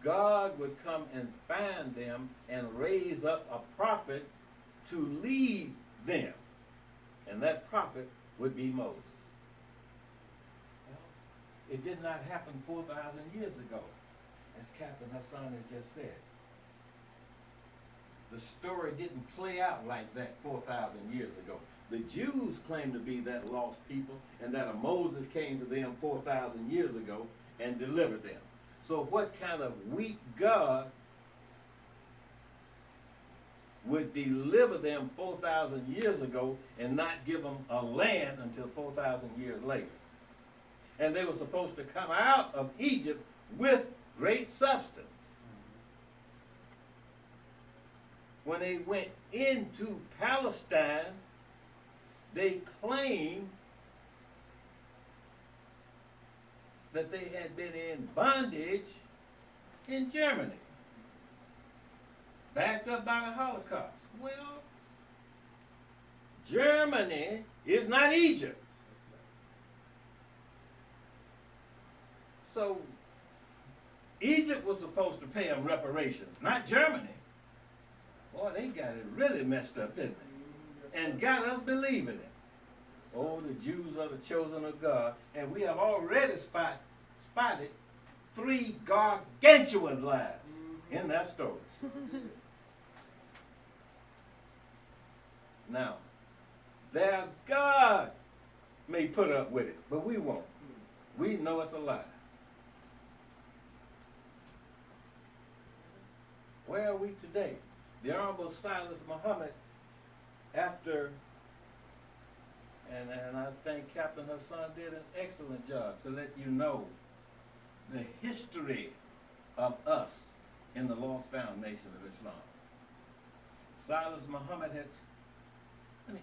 God would come and find them and raise up a prophet to lead them. And that prophet would be Moses. Well, it did not happen 4,000 years ago, as Captain Hassan has just said. The story didn't play out like that 4,000 years ago. The Jews claim to be that lost people, and that a Moses came to them 4,000 years ago and delivered them. So what kind of weak God would deliver them 4,000 years ago and not give them a land until 4,000 years later? And they were supposed to come out of Egypt with great substance. When they went into Palestine, they claimed that they had been in bondage in Germany, backed up by the Holocaust. Well, Germany is not Egypt. So Egypt was supposed to pay them reparations, not Germany. Boy, they got it really messed up, didn't they? And got us believing it. Oh, the Jews are the chosen of God. And we have already spotted 3 gargantuan lies in that story. Now, their God may put up with it, but we won't. We know it's a lie. Where are we today? The Honorable Silas Muhammad, after, and I think Captain Hassan did an excellent job to let you know the history of us in the lost found nation of Islam. Silas Muhammad had,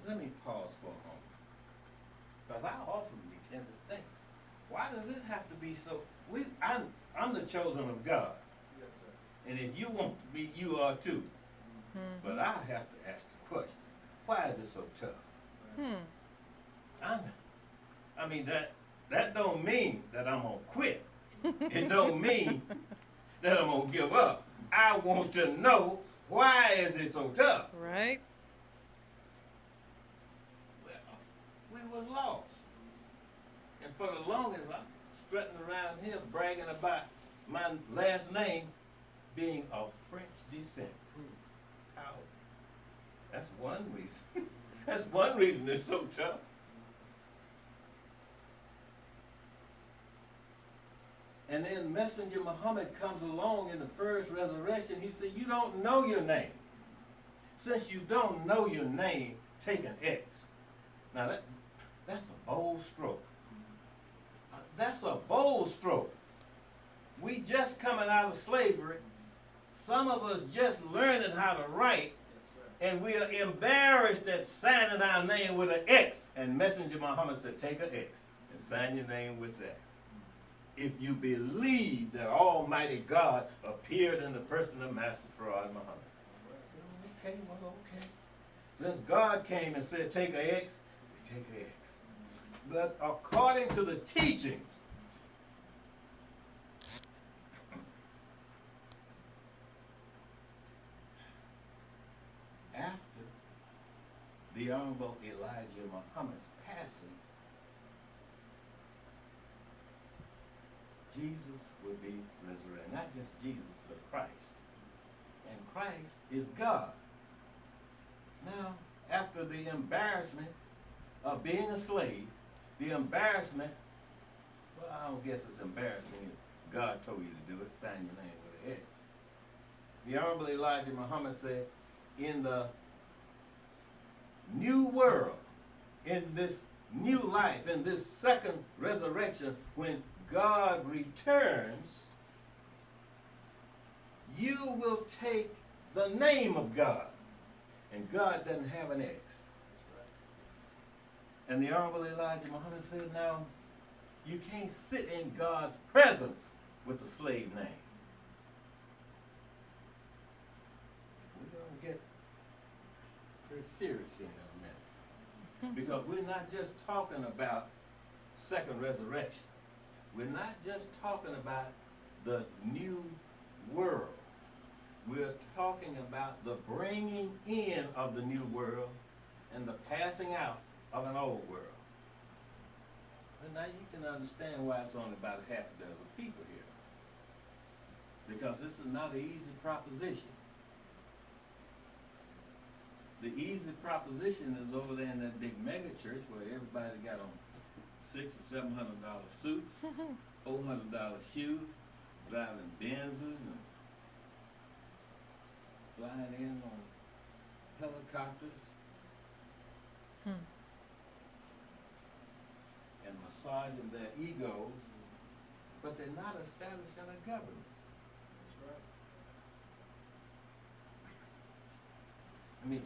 let me pause for a moment, because I often begin to think, why does this have to be so? I'm the chosen of God. Yes, sir. And if you want to be, you are too. But I have to ask the question, why is it so tough? I mean, that don't mean that I'm going to quit. It don't mean that I'm going to give up. I want to know, why is it so tough? Right. Well, we was lost. And for the longest, I'm strutting around here bragging about my last name being of French descent. How? That's one reason. That's one reason it's so tough. And then Messenger Muhammad comes along in the first resurrection. He said, you don't know your name. Since you don't know your name, take an X. Now that's a bold stroke. That's a bold stroke. We just coming out of slavery. Some of us just learning how to write, and we are embarrassed at signing our name with an X. And Messenger Muhammad said, take an X and sign your name with that. If you believe that Almighty God appeared in the person of Master Farad Muhammad. Okay, well, okay. Since God came and said, take an X, we take an X. But according to the teachings, after the Honorable Elijah Muhammad's passing, Jesus would be resurrected. Not just Jesus, but Christ. And Christ is God. Now, after the embarrassment of being a slave, the embarrassment, well, I don't guess it's embarrassing if God told you to do it, sign your name with an X. The Honorable Elijah Muhammad said, in the new world, in this new life, in this second resurrection, when God returns, you will take the name of God. And God doesn't have an X. And the Honorable Elijah Muhammad said, now, you can't sit in God's presence with the slave name. We're going to get pretty serious here in a minute. Because we're not just talking about second resurrection. We're not just talking about the new world. of the new world and the passing out of an old world. And now you can understand why it's only about a half a dozen people here. Because this is not an easy proposition. The easy proposition is over there in that big mega church where everybody got on $600 or $700 suits, $400 shoes, driving Benzes and flying in on helicopters and massaging their egos, but they're not established in a government. That's right. I mean,